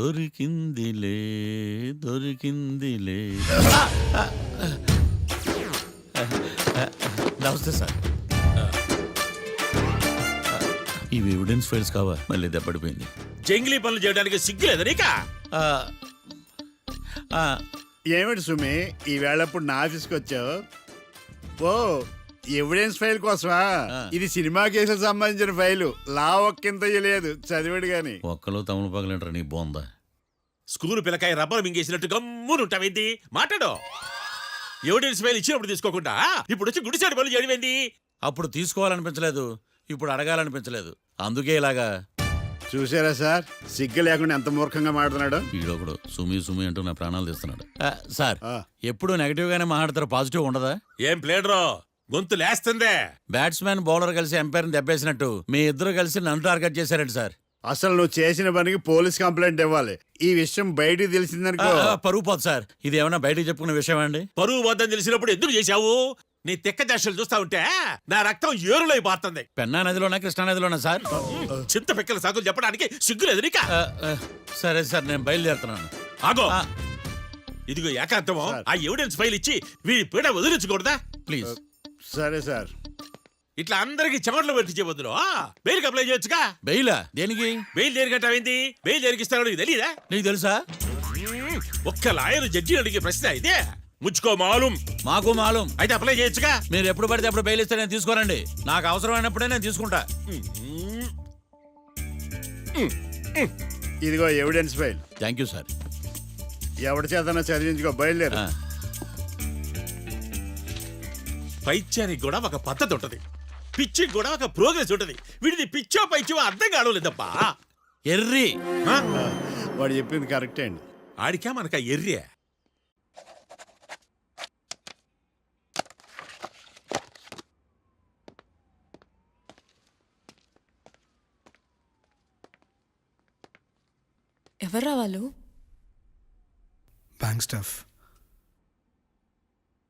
దొరికిందిలే దొరికిందిలే. నమస్తే సార్. ఇవి evidence files కావా? మళ్ళీ దెబ్బడిపోయింది. జంగిలీ పనులు చేయడానికి సిగ్గులేదు నీకా? ఏమిటి సుమి ఈ వేళప్పుడు నా ఆఫీస్కి వచ్చావు? ఓ ఎవిడెన్స్ ఫైల్ కోసమా? ఇది సినిమా కేసులకు సంబంధించిన ఫైలు. లా ఒక్కింత లేదు, చదివాడు గాని. ఒక్కలో తమను పగలంటారా నీ బోందా? School పిల్లకాయ rubber మింగేసినట్టు గమ్మునుంటావేంది? మాట్లాడు. ఎవిడెన్స్ ఫైల్ ఇచ్చినప్పుడు తీసుకోకుండా ఇప్పుడు వచ్చి గుడిసాడు పనులు చేయడమేంది? అప్పుడు తీసుకోవాలనిపించలేదు, ఇప్పుడు అడగాలనిపించలేదు, అందుకే ఇలాగా. చూసారా సార్, సిగ్గు లేకుండా ఎంత మూర్ఖంగా మాట్లాడుతున్నాడు. వీడొకడు సుమి సుమి అంటూ నా ప్రాణాలు తీస్తున్నాడు. సార్, ఎప్పుడు నెగటివ్ గానే మాట్లాడతారు, పాజిటివ్ ఉండదా? ఏం ప్లేడరో గొంతు లేస్తుందే. బ్యాట్స్మెన్ బౌలర్ కలిసి ఎంపైర్ని దెబ్బేసినట్టు మీ ఇద్దరు కలిసి నన్ను టార్గెట్ చేశారండి సార్. అసలు నువ్వు చేసిన పనికి పోలీస్ కంప్లైంట్ ఇవ్వాలి. ఈ విషయం బయటికి తెలిసిందనుకో పరువు పోదు సార్. ఇది ఏమన్నా బయటికి చెప్పుకునే విషయం అండి? పరువు వద్దని తెలిసినప్పుడు ఎందుకు చేశావు? నీ తెక్క దశలు చూస్తా ఉంటే నా రక్తం ఏరులై పారుతుంది. పెన్నా నదిలోనా కృష్ణా నదిలోనా సార్? చింత పిక్కల సాకులు చెప్పడానికి సిగ్గులేదు నీకా? సరే సార్, నేను బయలుదేరుతున్నాను. ఆగో, ఇదిగో ఏకాంతమో ఆ ఎవిడెన్స్ ఫైల్ ఇచ్చి వీడి పీడ వదిలించకూడదా? ప్లీజ్. సరే సార్. ఇట్లా అందరికి చెమటలు పెట్టించే బదులు బెయిల్కి అప్లై చేయొచ్చుగా. బెయిలా? దేనికి? బెయిల్ దేనికంటావేంది? బెయిల్ దేనికి ఇస్తాడో నీకు తెలియదా? నీకు తెలుసా? ఒక్క లాయర్ జడ్జి అడిగే ప్రశ్న ఇదే. ముచ్చుకో మాలూం. మాకు మాలూం. అయితే అప్లై చేయొచ్చుగా. మీరు ఎప్పుడు పడితే అప్పుడు బెయిల్ ఇస్తే నేను తీసుకోనండి. నాకు అవసరమైనప్పుడే నేను తీసుకుంటా. ఇదిగో evidence file. Thank you sir. ఎవరి చేతనా చదివించుకో, బయలుదేరు. పైత్యానికి కూడా ఒక పద్ధతి ఉంటది, పిచ్చికి కూడా ఒక ప్రోగ్రెస్ ఉంటది. వీడిది పిచ్చో పైచో అర్థం కావలేదప్పా. ఎర్రి. వాడు చెప్పింది కరెక్టే అండి. ఆడికా మనక ఎర్రి. ఎవర్రా వాళ్ళు? Bank staff.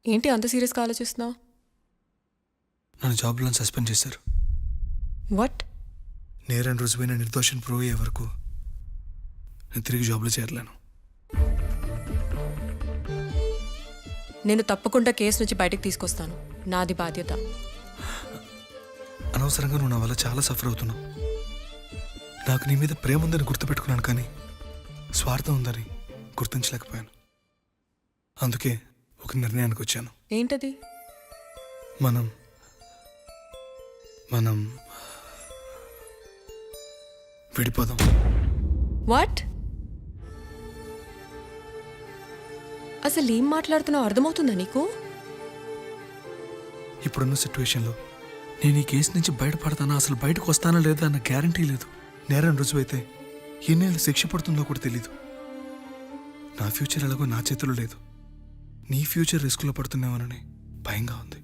ఏంటి అంత సీరియస్గా ఆలోచిస్తున్నావు? నన్ను జాబ్లో సస్పెండ్ చేశారు. వాట్? నేరం రుజువైన నిర్దోషం ప్రూవ్ అయ్యే వరకు నేను తిరిగి జాబ్లో చేరలేను. నేను తప్పకుండా కేసు నుంచి బయటకు తీసుకొస్తాను, నాది బాధ్యత. అనవసరంగా నువ్వు నా వల్ల చాలా సఫర్ అవుతున్నావు. నాకు నీ మీద ప్రేమ ఉందని గుర్తుపెట్టుకున్నాను, కానీ స్వార్థం ఉందని గుర్తించలేకపోయాను. అందుకే ఒక నిర్ణయానికి వచ్చాను. ఏంటది? మనం మనం విడిపోదాం. వాట్? అసలు ఏం మాట్లాడుతున్నావు అర్థమవుతుందా నీకు? ఇప్పుడున్న సిచ్యువేషన్లో నేను ఈ కేసు నుంచి బయటపడతానా, అసలు బయటకు వస్తానా లేదా అన్న గ్యారంటీ లేదు. నేరం రుజువైతే ఎన్నేళ్ళు శిక్ష పడుతుందో కూడా తెలీదు. నా ఫ్యూచర్ ఎలాగో నా చేతిలో లేదు. నీ ఫ్యూచర్ రిస్క్లో పడుతున్నామని భయంగా ఉంది.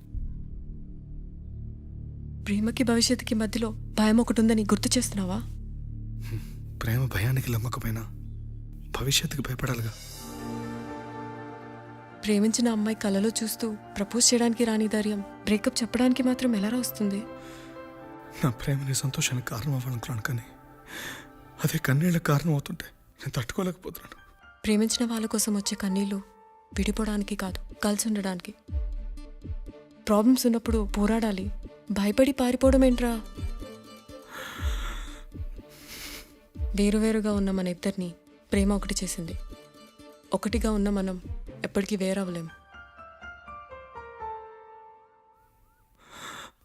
ప్రేమకి భవిష్యత్తుకి మధ్యలో భయం ఒకటి ఉందని గుర్తు చేస్తున్నావా? ప్రేమ భయానికి లమ్మకపోయినా భవిష్యత్తుకి భయపడాలిగా. ప్రేమించిన అమ్మాయి కలలో చూస్తూ ప్రపోజ్ చేయడానికి రాని ధైర్యం బ్రేకప్ చెప్పడానికి మాత్రం ఎలా వస్తుంది? నా ప్రేమని సంతోషానికి కారణం అవ్వాలనుకున్నాను, కానీ అదే కన్నీళ్ళకి కారణం అవుతుంటే నేను తట్టుకోలేకపోతున్నాను. ప్రేమించిన వాళ్ళ కోసం వచ్చే కన్నీళ్ళు విడిపోవడానికి కాదు, కలిసి ఉండడానికి. ప్రాబ్లమ్స్ ఉన్నప్పుడు పోరాడాలి, భయపడి పారిపోవడం ఏంట్రా? వేరువేరుగా ఉన్న మన ఇద్దరిని ప్రేమ ఒకటి చేసింది. ఒకటిగా ఉన్న మనం ఎప్పటికీ వేరవ్వలేం.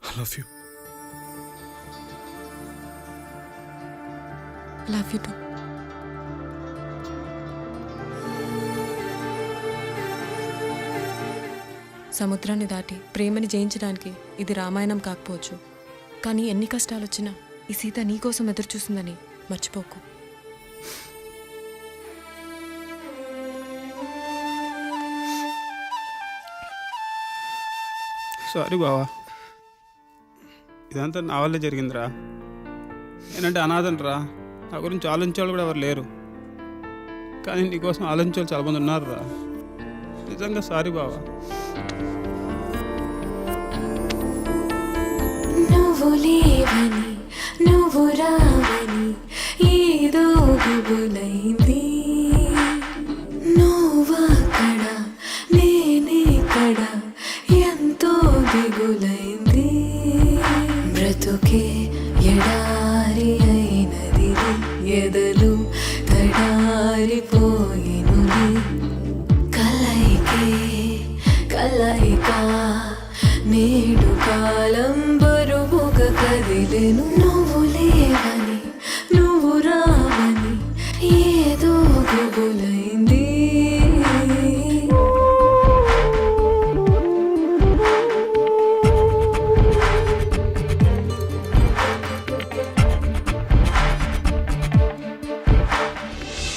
I love you. Love you too. సముద్రాన్ని దాటి ప్రేమని జయించడానికి ఇది రామాయణం కాకపోవచ్చు, కానీ ఎన్ని కష్టాలు వచ్చినా ఈ సీత నీకోసం ఎదురు చూస్తుందని మర్చిపోకు. సారీ బావా, ఇదంతా నా వల్లే జరిగిందిరా. నేనంటే అనాథనరా, నా గురించి ఆలోచించేవాళ్ళు కూడా ఎవరు లేరు. కానీ నీకోసం ఆలోచించేవాళ్ళు చాలామంది ఉన్నారు రా. నిజంగా సారీ బావా. నువ్వు లేవని నువ్వు రావని ఏదో గుబులైంది. కలయిక నేడు కాలం బరువుగా కదిలెను నువ్వు లేవని నువ్వు రావని ఏదో గుబులైంది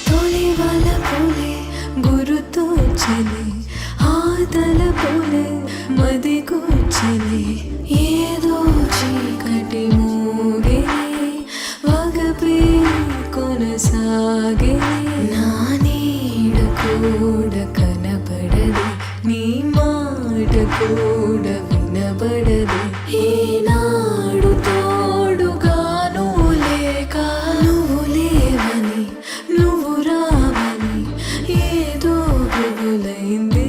తొలి వలపులే గురుతోచని ఆతల పులే మది కూర్చని ఏదో చీకటి మూగే వగపే కొనసాగే నా నీడ కూడా కనబడది నీ మాట కూడా వినబడది ఏనాడు తోడుగాను లేక నువ్వు లేవని నువ్వు రావని ఏదో గుబులైంది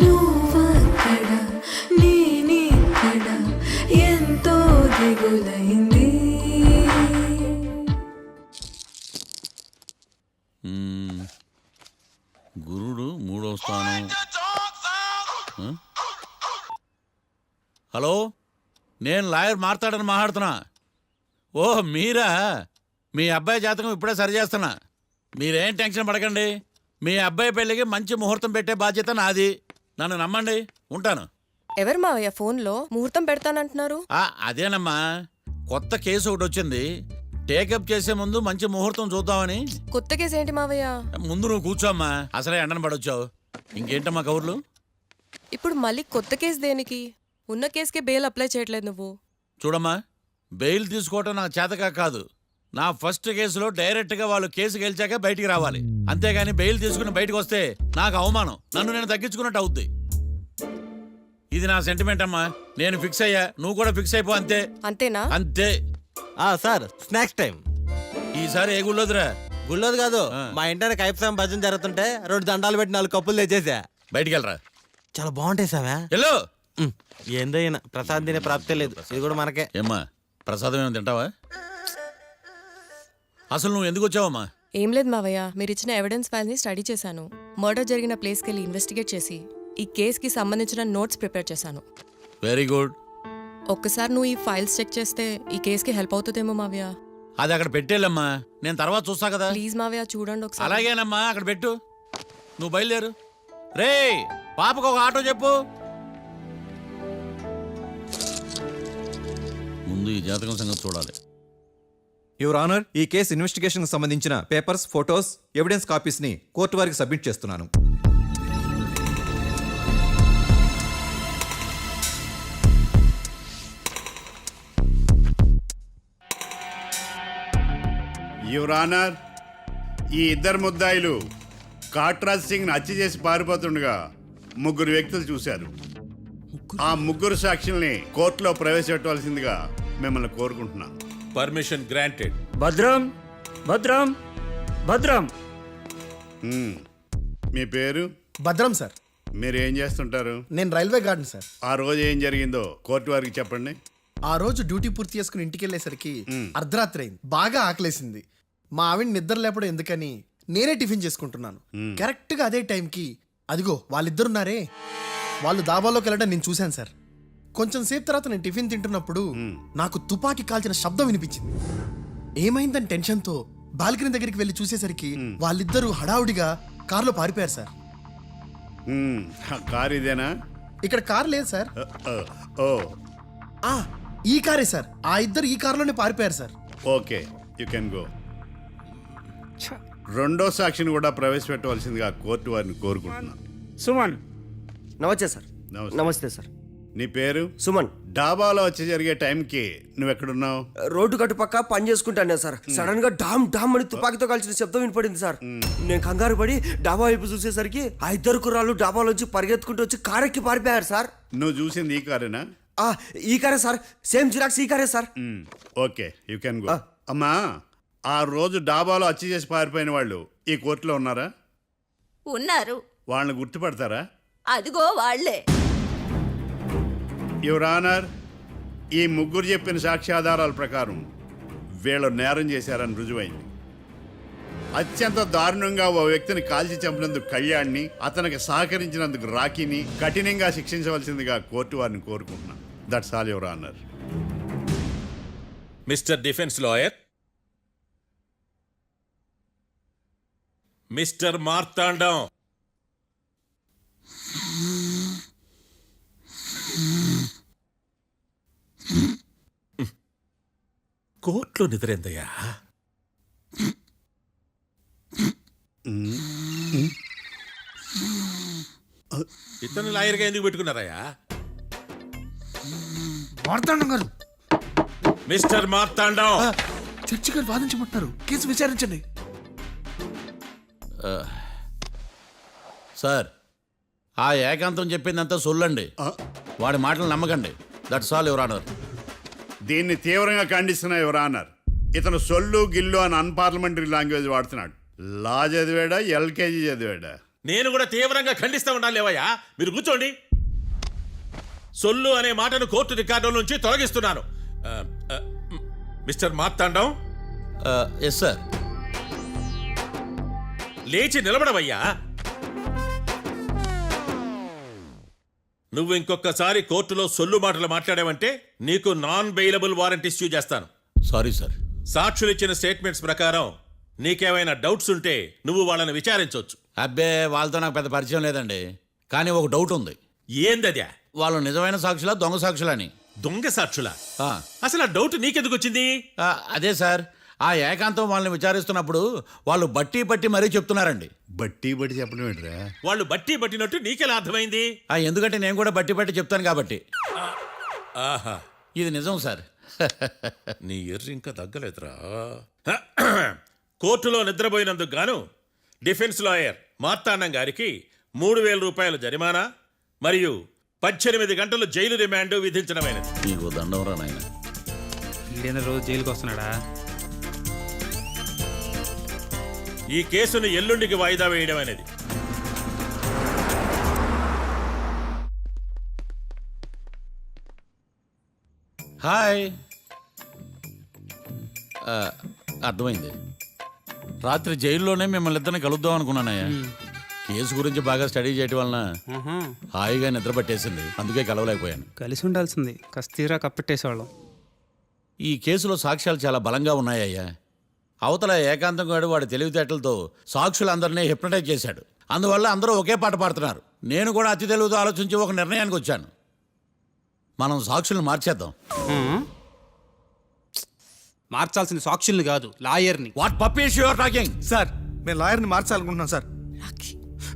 నువ్వక్కడ నేనిక్కడ ఎంతో దిగులైంది మ్మ్. గురుడు మూడో స్థానం. ఆ? హలో, నేను లాయర్ మాట్లాడని మాట్లాడుతున్నా. ఓ మీరా? మీ అబ్బాయి జాతకం ఇప్పుడే సరి చేస్తున్నా. మీరేం టెన్షన్ పడకండి. మీ అబ్బాయి పెళ్ళికి మంచి ముహూర్తం పెట్టే బాధ్యత నాది. నన్ను నమ్మండి. ఉంటాను. ఎవరు మావయ్య ఫోన్లో ముహూర్తం పెడతానంటున్నారు? అదేనమ్మా, కొత్త కేసు ఒకటి వచ్చింది. టేకప్ చేసే ముందు మంచి ముహూర్తం చూద్దామని. కొత్త కేసు ఏంటి మావయ్య? ముందు నువ్వు కూర్చోమ్మా, అసలే ఎండను పడొచ్చావు. ఇంకేంటమ్మా కబుర్లు? ఇప్పుడు మళ్ళీ కొత్త కేసు దేనికి? ఉన్న కేసుకే బెయిల్ అప్లై చేయట్లేదు నువ్వు. చూడమ్మా, బెయిల్ తీసుకోవటం నాకు చేతగా కాదు. నా ఫస్ట్ కేసులో డైరెక్ట్గా వాళ్ళు కేసు గెలిచాక బయటికి రావాలి. అంతేగాని బెయిల్ తీసుకుని బయటకు వస్తే నాకు అవమానం. నన్ను నేను తగ్గించుకున్నట్టు అవుద్ది. ఇది నా సెంటిమెంట్ అమ్మా. నేను ఫిక్స్ అయ్యా, నువ్వు కూడా ఫిక్స్ అయిపో. అంతే. అంతేనా? అంతే. Sir snacks time. ఈసారి ఏ గుళ్ళోదిరా? గుళ్ళోది కాదు, మా ఇంటర్ కైప్సాం భజన జరుగుతుంటే 2 దండాలు పెట్టి 4 కప్పులు తెచ్చేసా. బయటికి వెళ్ళరా. చాలా బాగుంటాయి సావా. ఎల్లో. ఏందైనా ప్రసాద్ తినే ప్రాప్తే లేదు. ఇది కూడా మనకే. ఏమ్మా, ప్రసాదం ఏమైనా తింటావా? అసలు నువ్వు ఎందుకు వచ్చావమ్మా? ఏం లేదు మావయ్య, మీరు ఇచ్చిన ఎవిడెన్స్ ఫైల్ని స్టడీ చేశాను. మర్డర్ జరిగిన ప్లేస్కి వెళ్ళి ఇన్వెస్టిగేట్ చేసి ఈ కేసుకి సంబంధించిన నోట్స్ ప్రిపేర్ చేశాను. Very good. ఒక్కసారి నువ్వు ఈ ఫైల్స్ చెక్ చేస్తే ఈ కేసుకి హెల్ప్ అవుతుందేమో మావయ్య. అది అక్కడ పెట్టేళ్ళమ్మా, నేను తర్వాత చూస్తా కదా. ప్లీజ్ మావయ్య చూడండి ఒకసారి. అలాగేనమ్మా, అక్కడ పెట్టు. నువ్వు బయలుదేరు. రే, పాపకు ఒక ఆటో చెప్పు. ముందు ఈ జాతకం సంగతి చూడాలి. యువర్ ఆనర్, ఈ కేసు ఇన్వెస్టిగేషన్ సంబంధించిన పేపర్స్, ఫోటోస్, ఎవిడెన్స్ కాపీస్ ని కోర్టు వారికి సబ్మిట్ చేస్తున్నాను. యువర్ ఆనర్, ఈ ఇద్దరు ముద్దాయిలు కాట్రాజ్ సింగ్ హత్య చేసి పారిపోతుండగా 3 వ్యక్తులు చూశారు. ఆ 3 సాక్షుల్ని కోర్టులో ప్రవేశపెట్టవలసిందిగా మిమ్మల్ని కోరుకుంటున్నాను. Permission granted. భద్రం భద్రం భద్రం. మీ పేరు? భద్రం సార్. మీరు ఏం చేస్తుంటారు? నేను రైల్వే గార్డెన్ సార్. ఆ రోజు ఏం జరిగిందో కోర్టు వారికి చెప్పండి. ఆ రోజు డ్యూటీ పూర్తి చేసుకుని ఇంటికి వెళ్ళేసరికి అర్ధరాత్రి అయింది. బాగా ఆకలేసింది. మా ఆవిడ నిద్ర లేపడం ఎందుకని నేనే టిఫిన్ చేసుకుంటున్నాను. కరెక్ట్ గా అదే టైంకి అదిగో వాళ్ళిద్దరున్నారే, వాళ్ళు దాబాలోకి వెళ్ళడం నేను చూశాను సార్. కొంచెం సేపు తర్వాత నేను టిఫిన్ తింటున్నప్పుడు నాకు తుపాకీ కాల్చిన శబ్దం వినిపించింది. ఏమైందని టెన్షన్తో బాల్కనీ దగ్గరికి వెళ్ళి చూసేసరికి వాళ్ళిద్దరూ హడావుడిగా కారులో పారిపోయారు సార్. కారు ఇదేనా? ఇక్కడ కారు లేదు సార్. ఓ, ఈ కారే సార్. ఆ ఇద్దరు ఈ కారులోనే పారిపోయారు sir. Okay, you can go. రెండో సాక్షిని కూడా ప్రవేశపెట్టవలసిందిగా కోర్టు వారిని కోరుకుంటున్నాను. సుమన్. నమస్తే సార్. నమస్తే సార్. నీ పేరు? సుమన్. డాబాలో వచ్చి జరిగే టైంకి నువ్వెక్కడున్నావు? రోడ్డు కట్టు పక్క పని చేసుకుంటాను సార్. సడన్ గా డామ్ డామ్ అని తుపాకీతో కాల్చిన శబ్దం వినపడింది సార్. నేను కంగారు పడి డాబా వైపు చూసేసరికి ఆ ఇద్దరు కుర్రాళ్ళు డాబాలోంచి పరిగెత్తుకుంటూ వచ్చి కారెక్కి పారిపోయారు సార్. నువ్వు చూసింది ఈ కారేనా? ఈ కారే సార్. సేమ్ జిరాక్స్ ఈ కారే sir. Okay, you can go. అమ్మా, ఆ రోజు డాబాలో హత్య చేసి పారిపోయిన వాళ్ళు ఈ కోర్టులో ఉన్నారా? ఉన్నారు. వాళ్ళని గుర్తుపడతారా? అదిగో వాళ్లే. యువర్ ఆనర్, ఈ 3 చెప్పిన సాక్ష్యాధారాల ప్రకారం వీళ్ళు నేరం చేశారని రుజువైంది. అత్యంత దారుణంగా ఓ వ్యక్తిని కాల్చి చంపినందుకు కళ్యాణ్ని, అతనికి సహకరించినందుకు రాకీని కఠినంగా శిక్షించవలసిందిగా కోర్టు వారిని కోరుకుంటున్నాను. That's all your honour. Mister defence lawyer, mister Martandam, కోర్టులో నిద్రేందయ్యా? ఇతను లాయర్గా ఎందుకు పెట్టుకున్నారయ్యా? మార్తాండం గారు, మిస్టర్ మార్తాండం, చర్చి గారు వాదించమంటున్నారు. కేసు విచారించండి. సార్, ఆ ఏకాంతం చెప్పిందంతా సొల్లండి. వాడి మాటలు నమ్మకండి. That's all your honour. దీన్ని తీవ్రంగా ఖండిస్తున్నా యువర్ ఆనర్. ఇతను సొల్లు గిల్లు అని అన్పార్లమెంటరీ లాంగ్వేజ్ వాడుతున్నాడు. లా చదివాడా, ఎల్కేజీ చదివాడా? నేను కూడా తీవ్రంగా ఖండిస్తా ఉండాలి లేవయ్యా. మీరు కూర్చోండి. సొల్లు అనే మాటను కోర్టు రికార్డుల నుంచి తొలగిస్తున్నాను. Mister Martandam, yes sir. లేచి నిలబడవయ్యా. నువ్వు ఇంకొకసారి కోర్టులో సొల్లు మాటలు మాట్లాడావంటే నీకు నాన్ బెయిలబుల్ వారెంట్ ఇష్యూ చేస్తాను. Sorry sir. సాక్షులు ఇచ్చిన స్టేట్మెంట్స్ ప్రకారం నీకేమైనా డౌట్స్ ఉంటే నువ్వు వాళ్ళని విచారించవచ్చు. అబ్బే, వాళ్ళతో నాకు పెద్ద పరిచయం లేదండి. కానీ ఒక డౌట్ ఉంది. ఏందద్యా? వాళ్ళు నిజమైన సాక్షులా, దొంగ సాక్షులని? దొంగ సాక్షులా? ఆ, అసలు ఆ డౌట్ నీకెందుకు వచ్చింది? అదే సార్, ఆ ఏకాంతం వాళ్ళని విచారిస్తున్నప్పుడు వాళ్ళు బట్టి పట్టి మరీ చెప్తున్నారండి. బట్టి బట్టి చెప్పడం ఏంట్రా? వాళ్ళు బట్టి పట్టినట్టు నీకెలా అర్థమైంది? ఎందుకంటే నేను కూడా బట్టి పట్టి చెప్తాను కాబట్టి. ఆహా, ఇది నిజం సార్. నీ ఎర్రి ఇంకా తగ్గలేదురా. కోర్టులో నిద్రపోయినందుకు గాను డిఫెన్స్ లాయర్ మార్తాండం గారికి 3,000 రూపాయల జరిమానా మరియు 18 గంటలు జైలు రిమాండ్ విధించడమైనది. నీకు దండం రా నాయన. ఈడైనా రోజు జైలుకి వస్తున్నాడా? ఈ కేసును ఎల్లుండికి వాయిదా వేయడం అనేది. హాయ్. అర్థమైంది. రాత్రి జైల్లోనే మిమ్మల్ని ఇద్దరిని కలుద్దాం అనుకున్నానయ్యా. కేసు గురించి బాగా స్టడీ చేయటం వలన హాయిగా నిద్ర పట్టేసింది. అందుకే కలవలేకపోయాను. కలిసి ఉండాల్సింది. కస్తీరా కప్పెట్టేసేవాళ్ళం. ఈ కేసులో సాక్ష్యాలు చాలా బలంగా ఉన్నాయ్యా. అవతల ఏకాంతం గాడు వాడి తెలివితేటలతో సాక్షులందరినీ హిప్నటైజ్ చేశాడు. అందువల్ల అందరూ ఒకే పాట పాడుతున్నారు. నేను కూడా అతి తెలివితో ఆలోచించి ఒక నిర్ణయానికి వచ్చాను. మనం సాక్షులను మార్చేద్దాం. మార్చాల్సిన సాక్షుల్ని కాదు, లాయర్ని. What puppies you are talking? Sir, మేము లాయర్ని మార్చాలనుకుంటున్నాం సార్.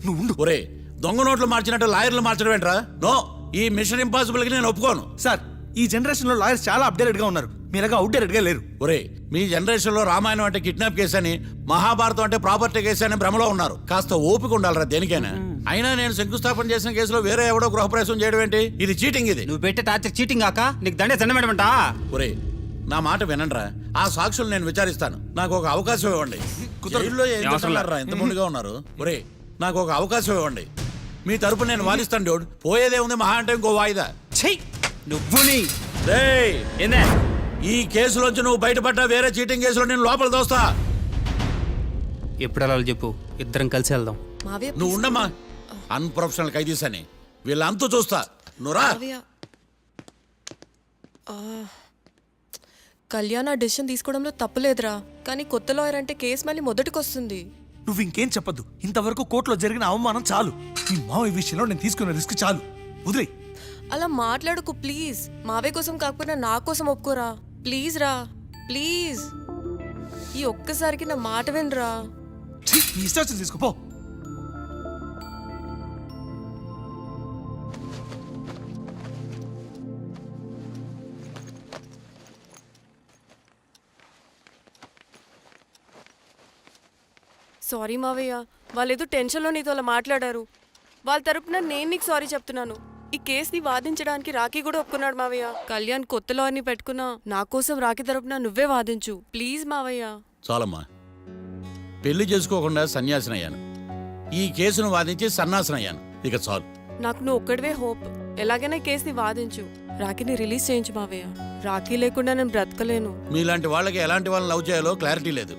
నువ్వు ఉండు. ఒరే, దొంగ నోట్లు మార్చినట్టు లాయర్లు మార్చడం ఏంట్రా? నో, ఈ మిషన్ ఇంపాసిబుల్కి నేను ఒప్పుకోను. సార్, ఈ జనరేషన్లో లాయర్స్ చాలా అప్డేటెడ్గా ఉన్నారు. మీరుగా అవుట్డేటెడ్గా లేరు. ఒరే, మీ జనరేషన్లో రామాయణం అంటే కిడ్నాప్ కేసు అని, మహాభారతం అంటే ప్రాపర్టీ కేసు అని భ్రమలో ఉన్నారు. కాస్త ఓపిక ఉండాలరా దేనికైనా. అయినా నేను శంకుస్థాపన చేసిన కేసులో వేరే ఎవడో గృహప్రవేశం చేయడం ఏంటి? ఇది చీటింగ్. ఇది నువ్వు పెట్టే టార్చర్ చీటింగ్ కాక నీకు దండే దండమేడమంటా? ఒరే, నా మాట వినండిరా. ఆ సాక్షులు నేను విచారిస్తాను. నాకు ఒక అవకాశం ఇవ్వండి. జైల్లో ఏం చేస్తున్నారా ఎంత ముందుగా ఉన్నారు? ఒరే, నాకు ఒక అవకాశం ఇవ్వండి. మీ తరపు నేను వాదిస్తాను. డోడ్ పోయేదే ఉంది, మహా అంటే ఇంకో వాయిదా. నువ్వు ఏందే ఈ కేసులోంచి నువ్వు బయటపడ్డా వేరే చీటింగ్ కేసులో నేను లోపల దోస్తా. ఎప్పుడు వెళ్ళాలి చెప్పు, ఇద్దరం కలిసి వెళ్దాం. మావయ్య, నువ్వు ఉండమ్మా. అన్ప్రొఫెషనల్ ఖైదీస్ అని వీళ్ళంతా చూస్తా. నువ్వురా. మావయ్య, కళ్యాణ్ ఆ డెసిషన్ తీసుకోవడంలో తప్పులేదురా. కానీ కొత్త లాయర్ అంటే కేసు మళ్ళీ మొదటికొస్తుంది. నువ్వు ఇంకేం చెప్పొద్దు. ఇంతవరకు కోర్టులో జరిగిన అవమానం చాలు. ఈ మావయ్య విషయంలో నేను తీసుకున్న రిస్క్ చాలు. వదిలే. అలా మాట్లాడుకు ప్లీజ్. మావయ్య కోసం కాకపోయినా నా కోసం ఒప్పుకోరా ప్లీజ్ రా, ప్లీజ్. ఈ ఒక్కసారికి నా మాట వినరా. నీ ఇష్టం తీసుకోపో. సారీ మావయ్య, వాళ్ళేదో టెన్షన్లో నీతో అలా మాట్లాడారు. వాళ్ళ తరపున నేను నీకు సారీ చెప్తున్నాను. ఈ కేసుని వాదించడానికి రాఖీ కూడా ఒప్పుకున్నాడు మావయ్య. కళ్యాణ్ కొత్త లాయర్ని పెట్టుకున్నా నా కోసం రాఖీ తరపున నువ్వే వాదించు ప్లీజ్ మావయ్య. చాలమ్మా. పెళ్లి చేసుకోకుండా సన్యాసినయ్యాను. ఈ కేసును వాదించి సన్నాసనయ్యాను. ఇక చాలు. నాకు నువ్వు ఒక్కడివే హోప్. ఎలాగైనా ఈ కేసుని వాదించు. రాఖీని రిలీజ్ చేయించు మావయ్య. రాఖీ లేకుండా నేను బ్రతకలేను. మీలాంటి వాళ్ళకి ఎలాంటి వాళ్ళని లవ్ చేయాలో క్లారిటీ లేదు.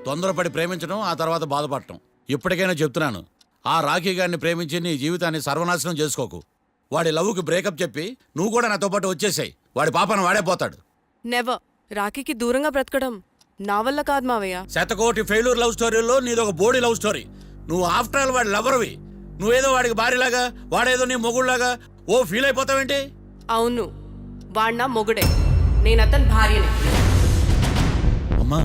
తొందరపడి ప్రేమించడం ఆ తర్వాత బాధపడటం. ఇప్పటికైనా చెప్తున్నాను, ఆ రాఖీ గారిని ప్రేమించి నీ జీవితాన్ని సర్వనాశనం చేసుకోకు. వాడి లవ్కి బ్రేకప్ చెప్పి నువ్వు కూడా నాతో పాటు వచ్చేసాయి. వాడి పాపను వాడే పోతాడు. నెవర్. రాఖీకి దూరంగా బ్రతకడం నా వల్ల కాదు మావయ్య. శతకోటి ఫెయిల్యూర్ లవ్ స్టోరీలో నీదొక బోడీ లవ్ స్టోరీ. నువ్వు ఆఫ్టర్ ఆల్ వాడి లవర్వి. నువ్వేదో వాడికి భార్యలాగా, వాడేదో నీ మొగుడులాగా ఓ ఫీల్ అయిపోతావేంటి? అవును, వాడు నా మొగుడే, నేను అతని భార్యని. అమ్మా